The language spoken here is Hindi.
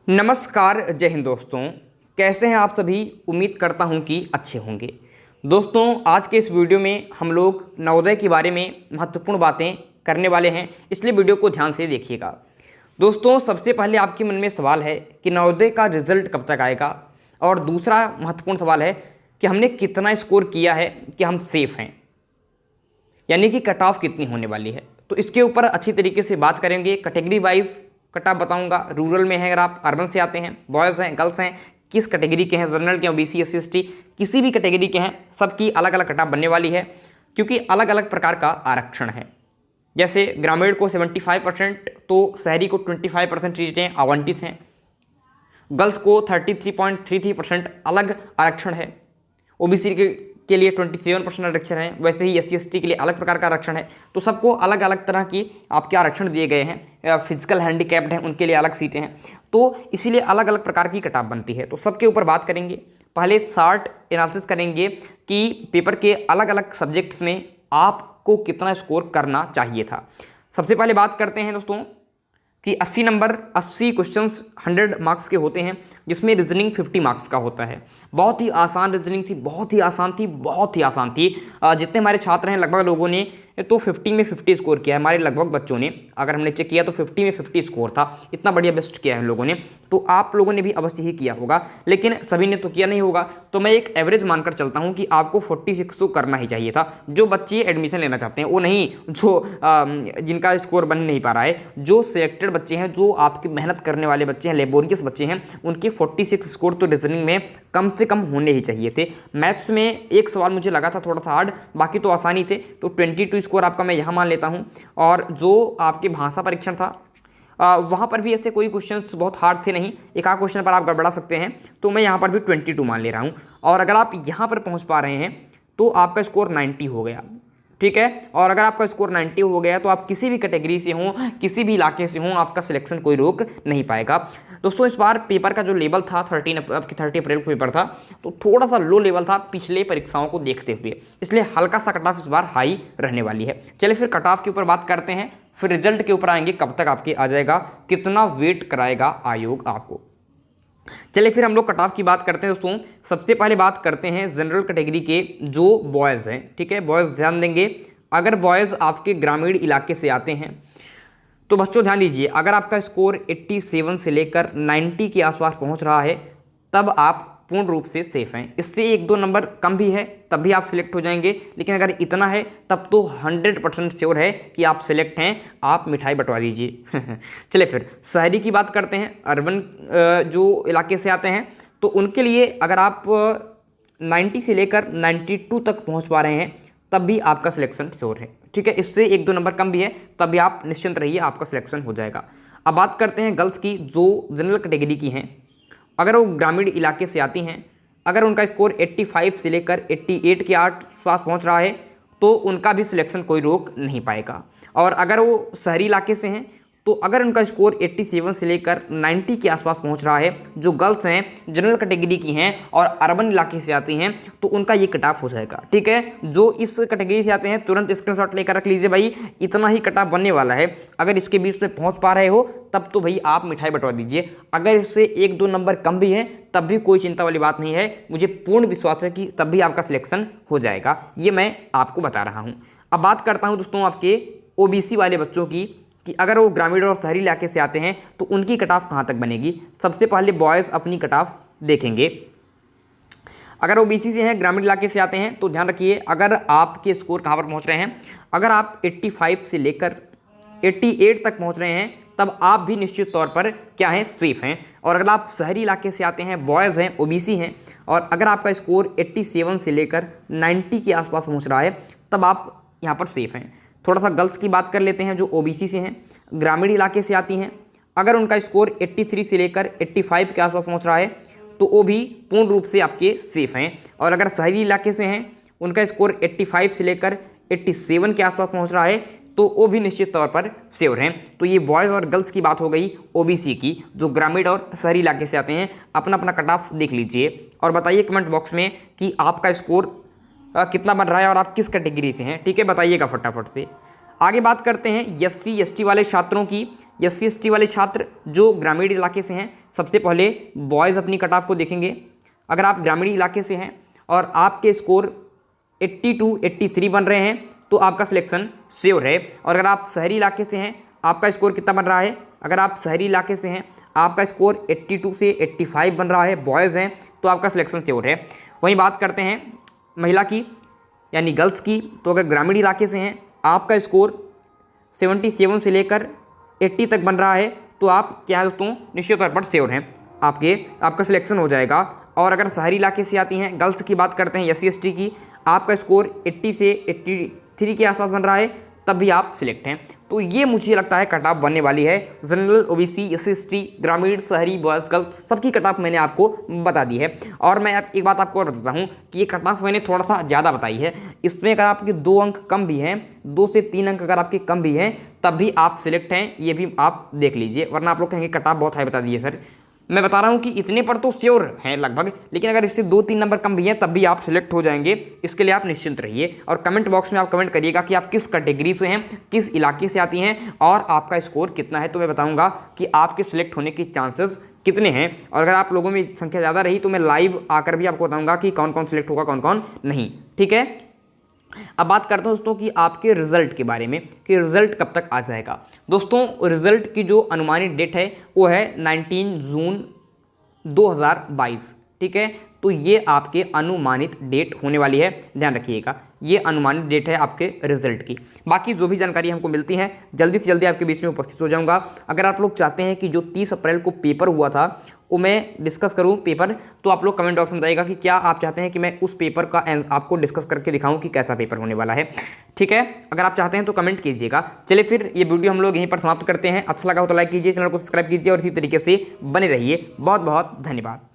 नमस्कार, जय हिंद दोस्तों। कैसे हैं आप सभी? उम्मीद करता हूं कि अच्छे होंगे। दोस्तों, आज के इस वीडियो में हम लोग नवोदय के बारे में महत्वपूर्ण बातें करने वाले हैं, इसलिए वीडियो को ध्यान से देखिएगा। दोस्तों, सबसे पहले आपके मन में सवाल है कि नवोदय का रिजल्ट कब तक आएगा, और दूसरा महत्वपूर्ण सवाल है कि हमने कितना स्कोर किया है कि हम सेफ हैं, यानी कि कट ऑफ कितनी होने वाली है। तो इसके ऊपर अच्छी तरीके से बात करेंगे। कैटेगरी वाइज कट ऑफ बताऊंगा। रूरल में है, अगर आप अर्बन से आते हैं, बॉयज़ हैं, गर्ल्स हैं, किस कैटेगरी के हैं, जनरल के, ओबीसी, एससी, एसटी, किसी भी कैटेगरी के हैं, सबकी अलग अलग कट ऑफ बनने वाली है, क्योंकि अलग अलग प्रकार का आरक्षण है। जैसे ग्रामीण को 75%, तो शहरी को 25% सीटें आवंटित हैं। गर्ल्स को 33.33% अलग आरक्षण है। ओबीसी के लिए 27% आरक्षण है। वैसे ही एससी एसटी के लिए अलग प्रकार का आरक्षण है। तो सबको अलग अलग तरह की आपके आरक्षण दिए गए हैं। फिजिकल हैंडीकैप्ड हैं, उनके लिए अलग सीटें हैं। तो इसीलिए अलग अलग प्रकार की कट ऑफ बनती है। तो सबके ऊपर बात करेंगे। पहले शार्ट एनालिसिस करेंगे कि पेपर के अलग अलग सब्जेक्ट्स में आपको कितना स्कोर करना चाहिए था। सबसे पहले बात करते हैं दोस्तों कि 80 क्वेश्चंस 100 मार्क्स के होते हैं, जिसमें रीजनिंग 50 मार्क्स का होता है। बहुत ही आसान रीजनिंग थी, बहुत ही आसान थी, बहुत ही आसान थी। जितने हमारे छात्र हैं, लगभग लोगों ने तो 50 में 50 स्कोर किया है। हमारे लगभग बच्चों ने, अगर हमने चेक किया तो 50 में 50 स्कोर था। इतना बढ़िया बेस्ट किया है हम लोगों ने। तो आप लोगों ने भी अवश्य ही किया होगा, लेकिन सभी ने तो किया नहीं होगा। तो मैं एक एवरेज मानकर चलता हूँ कि आपको 46 तो करना ही चाहिए था। जो बच्चे एडमिशन लेना चाहते हैं, वो नहीं जो जिनका स्कोर बन नहीं पा रहा है, जो सिलेक्टेड बच्चे हैं, जो आपकी मेहनत करने वाले बच्चे हैं, लेबोरियस बच्चे हैं, उनके 46 स्कोर तो रीजनिंग में कम से कम होने ही चाहिए थे। मैथ्स में एक सवाल मुझे लगा था थोड़ा सा हार्ड, बाकी तो आसानी थे। तो 22 स्कोर आपका मैं यहाँ मान लेता हूँ। और जो आपके भाषा परीक्षण था, वहाँ पर भी ऐसे कोई क्वेश्चंस बहुत हार्ड थे नहीं। एक आध क्वेश्चन पर आप गड़बड़ा सकते हैं, तो मैं यहाँ पर भी 22 मान ले रहा हूँ। और अगर आप यहाँ पर पहुँच पा रहे हैं तो आपका स्कोर 90 हो गया, ठीक है। और अगर आपका स्कोर 90 हो गया तो आप किसी भी कैटेगरी से हों, किसी भी इलाके से हों, आपका सिलेक्शन कोई रोक नहीं पाएगा। दोस्तों, इस बार पेपर का जो लेवल था 30 अप्रैल को पेपर था, तो थोड़ा सा लो लेवल था पिछले परीक्षाओं को देखते हुए, इसलिए हल्का सा कट ऑफ इस बार हाई रहने वाली है। चलिए फिर कट ऑफ के ऊपर बात करते हैं, फिर रिजल्ट के ऊपर आएंगे, कब तक आपके आ जाएगा, कितना वेट कराएगा आयोग आपको। चलिए फिर हम लोग कट ऑफ की बात करते हैं दोस्तों। सबसे पहले बात करते हैं जनरल कैटेगरी के जो बॉयज़ हैं, ठीक है। बॉयज़ ध्यान देंगे, अगर बॉयज़ आपके ग्रामीण इलाके से आते हैं तो बच्चों ध्यान दीजिए, अगर आपका स्कोर 87 से लेकर 90 के आसपास पहुंच रहा है, तब आप पूर्ण रूप से सेफ हैं। इससे 1-2 नंबर कम भी है तब भी आप सिलेक्ट हो जाएंगे, लेकिन अगर इतना है तब तो 100% श्योर है कि आप सिलेक्ट हैं। आप मिठाई बंटवा दीजिए। चलिए फिर शहरी की बात करते हैं। अर्बन जो इलाके से आते हैं, तो उनके लिए अगर आप 90 से लेकर 92 तक पहुंच पा रहे हैं, तब भी आपका सिलेक्शन श्योर है, ठीक है। इससे 1-2 नंबर कम भी है, तब भी आप निश्चिंत रहिए, आपका सिलेक्शन हो जाएगा। अब बात करते हैं गर्ल्स की, जो जनरल कैटेगरी की हैं। अगर वो ग्रामीण इलाके से आती हैं, अगर उनका स्कोर 85 से लेकर 88 के आसपास पहुंच रहा है, तो उनका भी सिलेक्शन कोई रोक नहीं पाएगा। और अगर वो शहरी इलाके से हैं, तो अगर उनका स्कोर 87 से लेकर 90 के आसपास पहुंच रहा है, जो गर्ल्स हैं, जनरल कैटेगरी की हैं और अर्बन इलाके से आती हैं, तो उनका ये कट ऑफ हो जाएगा, ठीक है। जो इस कैटेगरी से आते हैं, तुरंत स्क्रीनशॉट लेकर रख लीजिए भाई, इतना ही कट ऑफ बनने वाला है। अगर इसके बीच में पहुंच पा रहे हो, तब तो भाई आप मिठाई बंटवा दीजिए। अगर इससे 1-2 नंबर कम भी है, तब भी कोई चिंता वाली बात नहीं है। मुझे पूर्ण विश्वास है कि तब भी आपका सिलेक्शन हो जाएगा, ये मैं आपको बता रहा हूँ। अब बात करता हूँ दोस्तों आपके ओबीसी वाले बच्चों की, कि अगर वो ग्रामीण और शहरी इलाके से आते हैं तो उनकी कट ऑफ कहाँ तक बनेगी। सबसे पहले बॉयज़ अपनी कट ऑफ देखेंगे। अगर ओबीसी से हैं, ग्रामीण इलाके से आते हैं, तो ध्यान रखिए, अगर आपके स्कोर कहाँ पर पहुँच रहे हैं, अगर आप 85 से लेकर 88 तक पहुँच रहे हैं, तब आप भी निश्चित तौर पर क्या हैं, सेफ हैं। और अगर आप शहरी इलाके से आते हैं, बॉयज़ हैं, ओबीसी हैं, और अगर आपका स्कोर 87 से लेकर 90 के आसपास पहुँच रहा है, तब आप यहाँ पर सेफ हैं। थोड़ा सा गर्ल्स की बात कर लेते हैं, जो ओबीसी से हैं, ग्रामीण इलाके से आती हैं। अगर उनका स्कोर 83 से लेकर 85 के आसपास पहुंच रहा है, तो वो भी पूर्ण रूप से आपके सेफ हैं। और अगर शहरी इलाके से हैं, उनका स्कोर 85 से लेकर 87 के आसपास पहुंच रहा है, तो वो भी निश्चित तौर पर श्योर हैं। तो ये बॉयज़ और गर्ल्स की बात हो गई ओबीसी की, जो ग्रामीण और शहरी इलाके से आते हैं। अपना अपना कट ऑफ देख लीजिए और बताइए कमेंट बॉक्स में कि आपका स्कोर कितना बन रहा है और आप किस कैटेगरी से हैं, ठीक है, बताइएगा फटाफट से। आगे बात करते हैं एससी एसटी वाले छात्रों की। एससी एसटी वाले छात्र जो ग्रामीण इलाके से हैं, सबसे पहले बॉयज़ अपनी कट ऑफ को देखेंगे। अगर आप ग्रामीण इलाके से हैं और आपके स्कोर 82, 83 बन रहे हैं तो आपका सिलेक्शन श्योर है। और अगर आप शहरी इलाके से हैं, आपका स्कोर कितना बन रहा है? अगर आप शहरी इलाके से हैं, आपका स्कोर 82 से 85 बन रहा है, बॉयज़ हैं, तो आपका सिलेक्शन श्योर है। वहीं बात करते हैं महिला की यानी गर्ल्स की, तो अगर ग्रामीण इलाके से हैं, आपका स्कोर 77 से लेकर 80 तक बन रहा है, तो आप क्या है दोस्तों, निश्चित तौर पर श्योर हैं, आपका सिलेक्शन हो जाएगा। और अगर शहरी इलाके से आती हैं, गर्ल्स की बात करते हैं, SC ST की, आपका स्कोर 80 से 83 के आसपास बन रहा है, तब भी आप सिलेक्ट हैं। तो ये मुझे लगता है कट ऑफ बनने वाली है। जनरल, OBC, SC ST, ग्रामीण, शहरी, बॉयज़, गर्ल्स सबकी कट ऑफ मैंने आपको बता दी है। और मैं एक बात आपको और बताता हूँ कि ये कट ऑफ मैंने थोड़ा सा ज़्यादा बताई है। इसमें अगर आपके 2 अंक कम भी हैं, 2 से 3 अंक अगर आपके कम भी हैं, तब भी आप सिलेक्ट हैं, ये भी आप देख लीजिए। वरना आप लोग कहेंगे कट ऑफ बहुत हाई बता दीजिए सर। मैं बता रहा हूँ कि इतने पर तो श्योर हैं लगभग, लेकिन अगर इससे 2-3 नंबर कम भी हैं तब भी आप सिलेक्ट हो जाएंगे। इसके लिए आप निश्चिंत रहिए। और कमेंट बॉक्स में आप कमेंट करिएगा कि आप किस कैटेगरी से हैं, किस इलाके से आती हैं और आपका स्कोर कितना है, तो मैं बताऊँगा कि आपके सिलेक्ट होने के चांसेस कितने हैं। और अगर आप लोगों में संख्या ज़्यादा रही तो मैं लाइव आकर भी आपको बताऊँगा कि कौन कौन सिलेक्ट होगा, कौन कौन नहीं। ठीक है, अब बात करते हैं दोस्तों कि आपके रिजल्ट के बारे में, कि रिजल्ट कब तक आ जाएगा। दोस्तों, रिजल्ट की जो अनुमानित डेट है वो है 19 जून 2022। ठीक है, तो ये आपके अनुमानित डेट होने वाली है, ध्यान रखिएगा। ये अनुमानित डेट है आपके रिजल्ट की। बाकी जो भी जानकारी हमको मिलती है जल्दी से जल्दी आपके बीच में उपस्थित हो जाऊंगा। अगर आप लोग चाहते हैं कि जो 30 अप्रैल को पेपर हुआ था वो मैं डिस्कस करूं पेपर, तो आप लोग कमेंट बॉक्स में बताइएगा कि क्या आप चाहते हैं कि मैं उस पेपर का आपको डिस्कस करके दिखाऊं कि कैसा पेपर होने वाला है। ठीक है, अगर आप चाहते हैं तो कमेंट कीजिएगा। चलिए फिर ये वीडियो हम लोग यहीं पर समाप्त करते हैं। अच्छा लगा हो तो लाइक कीजिए, चैनल को सब्सक्राइब कीजिए और इसी तरीके से बने रहिए। बहुत बहुत धन्यवाद।